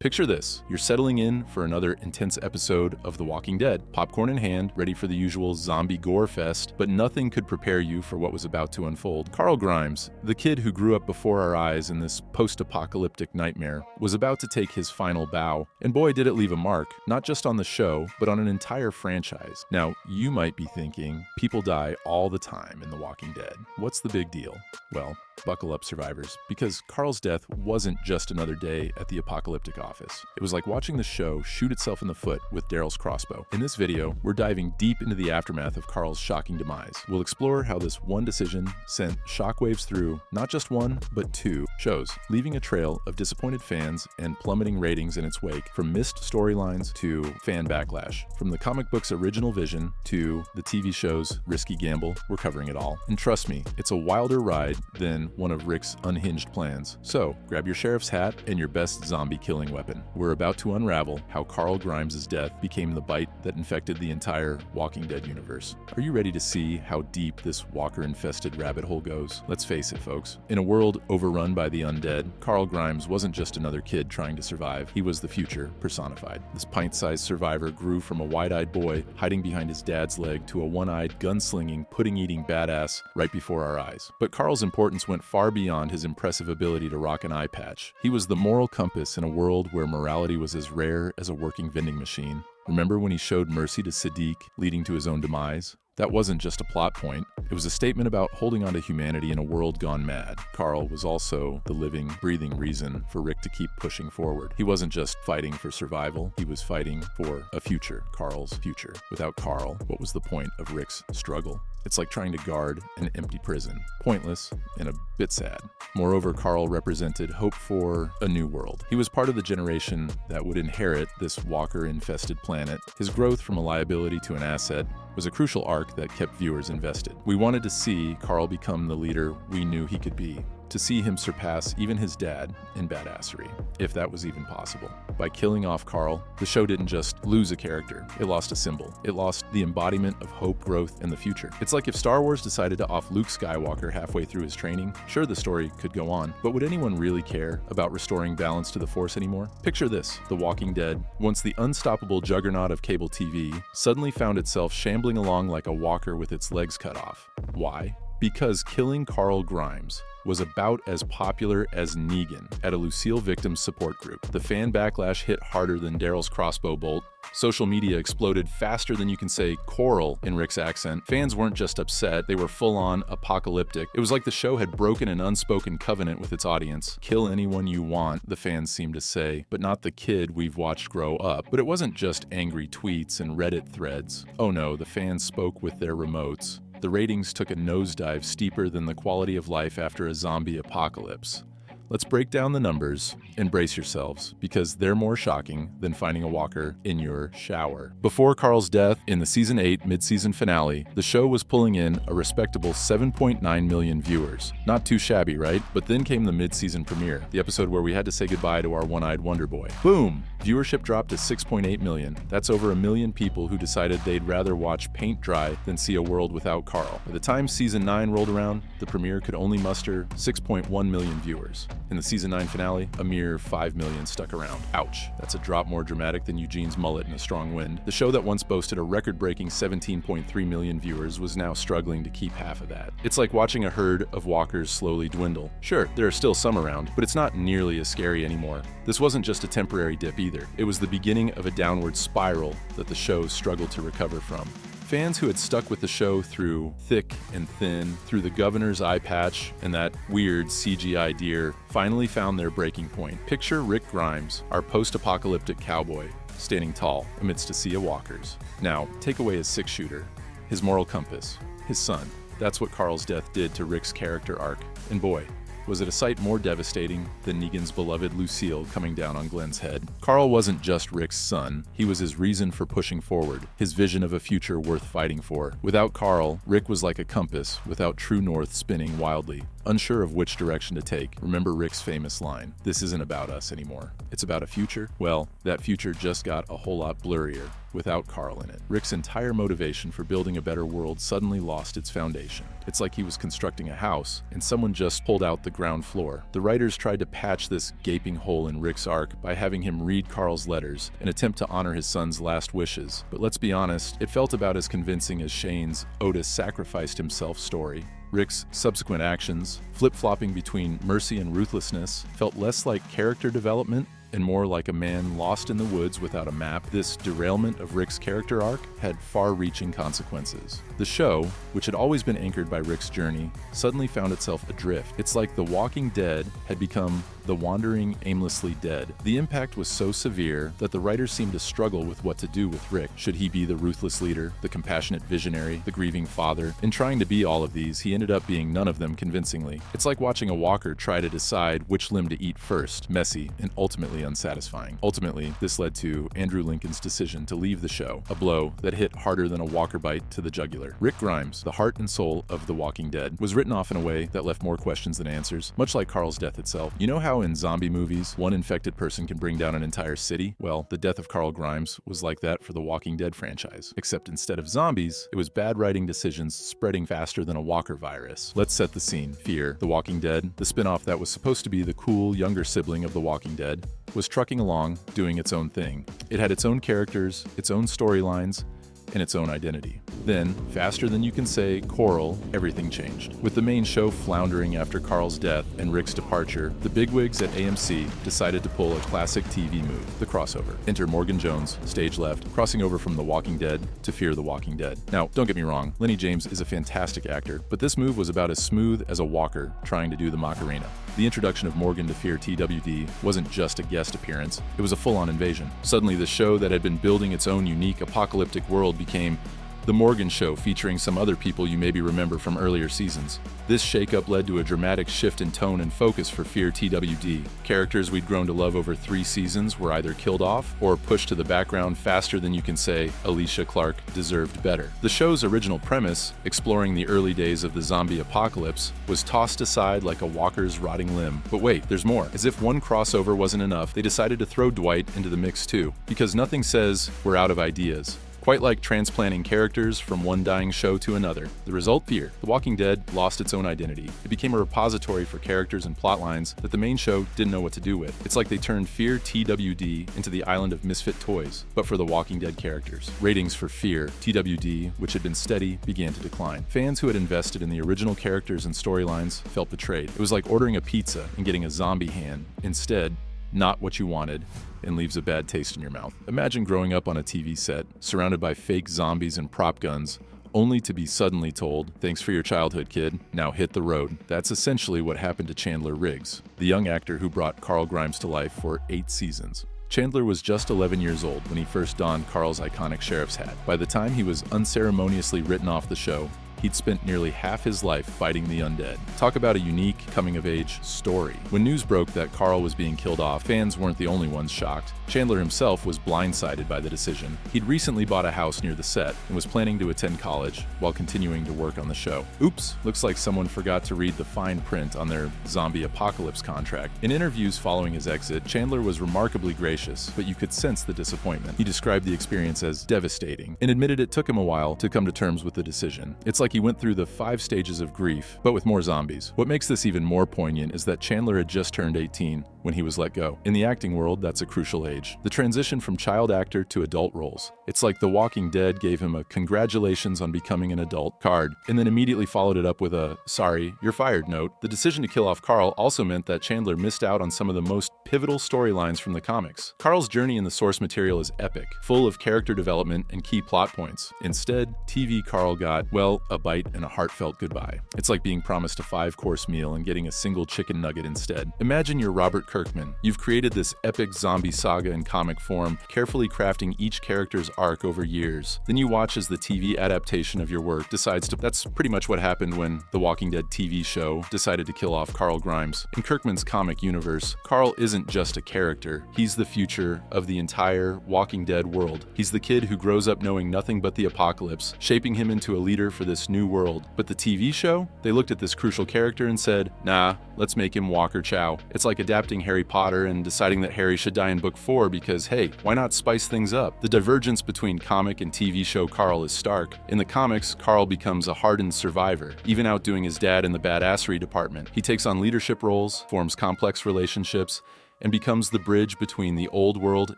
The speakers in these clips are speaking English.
Picture this. You're settling in for another intense episode of The Walking Dead, popcorn in hand, ready for the usual zombie gore fest, but nothing could prepare you for what was about to unfold. Carl Grimes, the kid who grew up before our eyes in this post-apocalyptic nightmare, was about to take his final bow, and boy did it leave a mark, not just on the show, but on an entire franchise. Now, you might be thinking, people die all the time in The Walking Dead. What's the big deal? Well, buckle up, survivors, because Carl's death wasn't just another day at the apocalyptic office. It was like watching the show shoot itself in the foot with Daryl's crossbow. In this video, we're diving deep into the aftermath of Carl's shocking demise. We'll explore how this one decision sent shockwaves through not just one, but two shows, leaving a trail of disappointed fans and plummeting ratings in its wake, from missed storylines to fan backlash. From the comic book's original vision to the TV show's risky gamble, we're covering it all. And trust me, it's a wilder ride than one of Rick's unhinged plans. So, grab your sheriff's hat and your best zombie-killing weapon. We're about to unravel how Carl Grimes' death became the bite that infected the entire Walking Dead universe. Are you ready to see how deep this walker-infested rabbit hole goes? Let's face it, folks. In a world overrun by the undead, Carl Grimes wasn't just another kid trying to survive. He was the future personified. This pint-sized survivor grew from a wide-eyed boy hiding behind his dad's leg to a one-eyed, gunslinging, pudding-eating badass right before our eyes. But Carl's importance went far beyond his impressive ability to rock an eye patch. He was the moral compass in a world where morality was as rare as a working vending machine. Remember when he showed mercy to Sadiq, leading to his own demise? That wasn't just a plot point. It was a statement about holding on to humanity in a world gone mad. Carl was also the living, breathing reason for Rick to keep pushing forward. He wasn't just fighting for survival, he was fighting for a future, Carl's future. Without Carl, what was the point of Rick's struggle? It's like trying to guard an empty prison. Pointless and a bit sad. Moreover, Carl represented hope for a new world. He was part of the generation that would inherit this walker-infested planet. His growth from a liability to an asset was a crucial arc that kept viewers invested. We wanted to see Carl become the leader we knew he could be, to see him surpass even his dad in badassery, if that was even possible. By killing off Carl, the show didn't just lose a character, it lost a symbol. It lost the embodiment of hope, growth, and the future. It's like if Star Wars decided to off Luke Skywalker halfway through his training. Sure, the story could go on, but would anyone really care about restoring balance to the Force anymore? Picture this: The Walking Dead, once the unstoppable juggernaut of cable TV, suddenly found itself shambling along like a walker with its legs cut off. Why? Because killing Carl Grimes was about as popular as Negan at a Lucille victim support group. The fan backlash hit harder than Daryl's crossbow bolt. Social media exploded faster than you can say Coral in Rick's accent. Fans weren't just upset, they were full-on apocalyptic. It was like the show had broken an unspoken covenant with its audience. Kill anyone you want, the fans seemed to say, but not the kid we've watched grow up. But it wasn't just angry tweets and Reddit threads. Oh no, the fans spoke with their remotes. The ratings took a nosedive steeper than the quality of life after a zombie apocalypse. Let's break down the numbers and brace yourselves, because they're more shocking than finding a walker in your shower. Before Carl's death, in the Season 8 mid-season finale, the show was pulling in a respectable 7.9 million viewers. Not too shabby, right? But then came the mid-season premiere, the episode where we had to say goodbye to our one-eyed wonder boy. Boom! Viewership dropped to 6.8 million. That's over 1 million people who decided they'd rather watch paint dry than see a world without Carl. By the time Season 9 rolled around, the premiere could only muster 6.1 million viewers. In the Season 9 finale, a mere 5 million stuck around. Ouch. That's a drop more dramatic than Eugene's mullet in a strong wind. The show that once boasted a record-breaking 17.3 million viewers was now struggling to keep half of that. It's like watching a herd of walkers slowly dwindle. Sure, there are still some around, but it's not nearly as scary anymore. This wasn't just a temporary dip either. It was the beginning of a downward spiral that the show struggled to recover from. Fans who had stuck with the show through thick and thin, through the governor's eye patch and that weird CGI deer, finally found their breaking point. Picture Rick Grimes, our post-apocalyptic cowboy, standing tall amidst a sea of walkers. Now, take away his six-shooter, his moral compass, his son. That's what Carl's death did to Rick's character arc. And boy, was it a sight more devastating than Negan's beloved Lucille coming down on Glenn's head. Carl wasn't just Rick's son, he was his reason for pushing forward, his vision of a future worth fighting for. Without Carl, Rick was like a compass without true north, spinning wildly, unsure of which direction to take. Remember Rick's famous line, "This isn't about us anymore. It's about a future." Well, that future just got a whole lot blurrier. without Carl in it. Rick's entire motivation for building a better world suddenly lost its foundation. It's like he was constructing a house, and someone just pulled out the ground floor. The writers tried to patch this gaping hole in Rick's arc by having him read Carl's letters, an attempt to honor his son's last wishes. But let's be honest, it felt about as convincing as Shane's Otis sacrificed himself story. Rick's subsequent actions, flip-flopping between mercy and ruthlessness, felt less like character development and more like a man lost in the woods without a map. This derailment of Rick's character arc had far-reaching consequences. The show, which had always been anchored by Rick's journey, suddenly found itself adrift. It's like The Walking Dead had become The Wandering Aimlessly Dead. The impact was so severe that the writers seemed to struggle with what to do with Rick. Should he be the ruthless leader, the compassionate visionary, the grieving father? In trying to be all of these, he ended up being none of them convincingly. It's like watching a walker try to decide which limb to eat first, messy and ultimately unsatisfying. Ultimately, this led to Andrew Lincoln's decision to leave the show, a blow that hit harder than a walker bite to the jugular. Rick Grimes, the heart and soul of The Walking Dead, was written off in a way that left more questions than answers, much like Carl's death itself. You know how in zombie movies, one infected person can bring down an entire city? Well, the death of Carl Grimes was like that for the Walking Dead franchise. Except instead of zombies, it was bad writing decisions spreading faster than a walker virus. Let's set the scene. Fear, The Walking Dead, the spin-off that was supposed to be the cool, younger sibling of The Walking Dead, was trucking along, doing its own thing. It had its own characters, its own storylines, and its own identity. Then, faster than you can say Coral, everything changed. With the main show floundering after Carl's death and Rick's departure, the bigwigs at AMC decided to pull a classic TV move, the crossover. Enter Morgan Jones, stage left, crossing over from The Walking Dead to Fear the Walking Dead. Now, don't get me wrong, Lenny James is a fantastic actor, but this move was about as smooth as a walker trying to do the Macarena. The introduction of Morgan to Fear TWD wasn't just a guest appearance, it was a full-on invasion. Suddenly, the show that had been building its own unique apocalyptic world became The Morgan Show, featuring some other people you maybe remember from earlier seasons. This shakeup led to a dramatic shift in tone and focus for Fear TWD. Characters we'd grown to love over 3 seasons were either killed off or pushed to the background faster than you can say Alicia Clark deserved better. The show's original premise, exploring the early days of the zombie apocalypse, was tossed aside like a walker's rotting limb. But wait, there's more. As if one crossover wasn't enough, they decided to throw Dwight into the mix too, because nothing says we're out of ideas. Quite like transplanting characters from one dying show to another. The result? Fear. The Walking Dead lost its own identity. It became a repository for characters and plotlines that the main show didn't know what to do with. It's like they turned Fear TWD into the island of misfit toys, but for the Walking Dead characters. Ratings for Fear TWD, which had been steady, began to decline. Fans who had invested in the original characters and storylines felt betrayed. It was like ordering a pizza and getting a zombie hand. Instead, not what you wanted, and leaves a bad taste in your mouth. Imagine growing up on a TV set, surrounded by fake zombies and prop guns, only to be suddenly told, "Thanks for your childhood, kid. Now hit the road." That's essentially what happened to Chandler Riggs, the young actor who brought Carl Grimes to life for 8 seasons. Chandler was just 11 years old when he first donned Carl's iconic sheriff's hat. By the time he was unceremoniously written off the show, he'd spent nearly half his life fighting the undead. Talk about a unique coming-of-age story. When news broke that Carl was being killed off, fans weren't the only ones shocked. Chandler himself was blindsided by the decision. He'd recently bought a house near the set and was planning to attend college while continuing to work on the show. Oops, looks like someone forgot to read the fine print on their zombie apocalypse contract. In interviews following his exit, Chandler was remarkably gracious, but you could sense the disappointment. He described the experience as devastating and admitted it took him a while to come to terms with the decision. It's like he went through the 5 stages of grief, but with more zombies. What makes this even more poignant is that Chandler had just turned 18 when he was let go. In the acting world, that's a crucial age. The transition from child actor to adult roles. It's like The Walking Dead gave him a "congratulations on becoming an adult" card, and then immediately followed it up with a "sorry, you're fired" note. The decision to kill off Carl also meant that Chandler missed out on some of the most pivotal storylines from the comics. Carl's journey in the source material is epic, full of character development and key plot points. Instead, TV Carl got, well, a bite and a heartfelt goodbye. It's like being promised a 5-course meal and getting a single chicken nugget instead. Imagine you're Robert Kirkman. You've created this epic zombie saga in comic form, carefully crafting each character's arc over years. Then you watch as the TV adaptation of your work decides to... That's pretty much what happened when The Walking Dead TV show decided to kill off Carl Grimes. In Kirkman's comic universe, Carl isn't just a character. He's the future of the entire Walking Dead world. He's the kid who grows up knowing nothing but the apocalypse, shaping him into a leader for this new world. But the TV show? They looked at this crucial character and said, nah, let's make him Walker Chow. It's like adapting reading Harry Potter and deciding that Harry should die in book 4 because, hey, why not spice things up? The divergence between comic and TV show Carl is stark. In the comics, Carl becomes a hardened survivor, even outdoing his dad in the badassery department. He takes on leadership roles, forms complex relationships, and becomes the bridge between the old world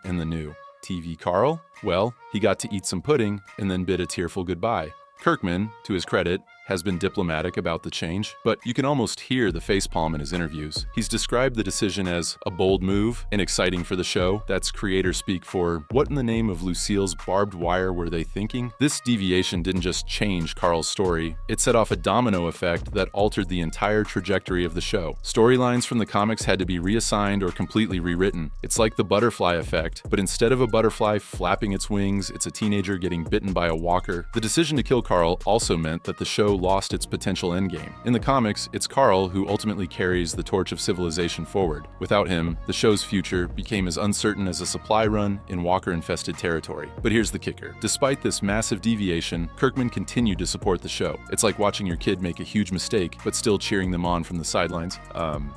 and the new. TV Carl? Well, he got to eat some pudding and then bid a tearful goodbye. Kirkman, to his credit, has been diplomatic about the change, but you can almost hear the facepalm in his interviews. He's described the decision as a bold move and exciting for the show. That's creator speak for, what in the name of Lucille's barbed wire were they thinking? This deviation didn't just change Carl's story, it set off a domino effect that altered the entire trajectory of the show. Storylines from the comics had to be reassigned or completely rewritten. It's like the butterfly effect, but instead of a butterfly flapping its wings, it's a teenager getting bitten by a walker. The decision to kill Carl also meant that the show lost its potential endgame. In the comics, it's Carl who ultimately carries the torch of civilization forward. Without him, the show's future became as uncertain as a supply run in walker-infested territory. But here's the kicker. Despite this massive deviation, Kirkman continued to support the show. It's like watching your kid make a huge mistake, but still cheering them on from the sidelines.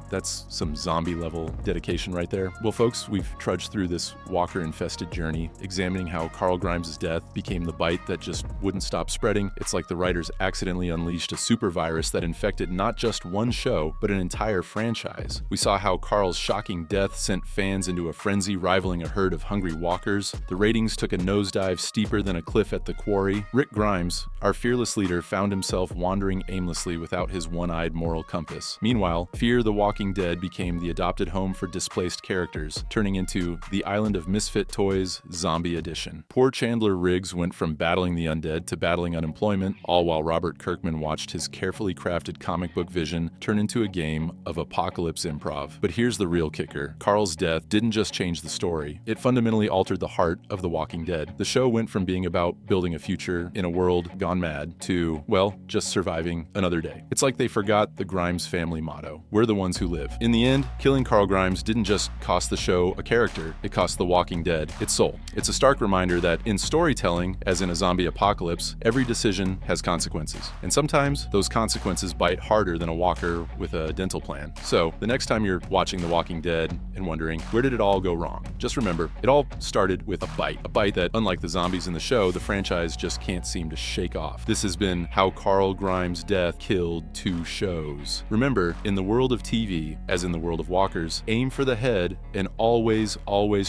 That's some zombie-level dedication right there. Well, folks, we've trudged through this walker-infested journey, examining how Carl Grimes' death became the bite that just wouldn't stop spreading. It's like the writers accidentally unleashed a super virus that infected not just one show, but an entire franchise. We saw how Carl's shocking death sent fans into a frenzy rivaling a herd of hungry walkers. The ratings took a nosedive steeper than a cliff at the quarry. Rick Grimes, our fearless leader, found himself wandering aimlessly without his one-eyed moral compass. Meanwhile, Fear the Walking Dead became the adopted home for displaced characters, turning into the Island of Misfit Toys Zombie Edition. Poor Chandler Riggs went from battling the undead to battling unemployment, all while Robert Kirkman watched his carefully crafted comic book vision turn into a game of apocalypse improv. But here's the real kicker. Carl's death didn't just change the story, it fundamentally altered the heart of The Walking Dead. The show went from being about building a future in a world gone mad to, well, just surviving another day. It's like they forgot the Grimes family motto, we're the ones who live. In the end, killing Carl Grimes didn't just cost the show a character, it cost The Walking Dead its soul. It's a stark reminder that in storytelling, as in a zombie apocalypse, every decision has consequences. And sometimes those consequences bite harder than a walker with a dental plan. So the next time you're watching The Walking Dead and wondering, where did it all go wrong? Just remember, it all started with a bite that, unlike the zombies in the show, the franchise just can't seem to shake off. This has been how Carl Grimes' death killed 2 shows. Remember, in the world of TV, as in the world of walkers, aim for the head and always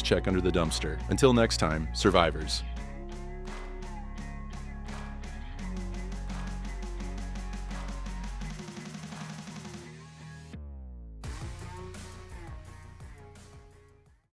check under the dumpster. Until next time, survivors.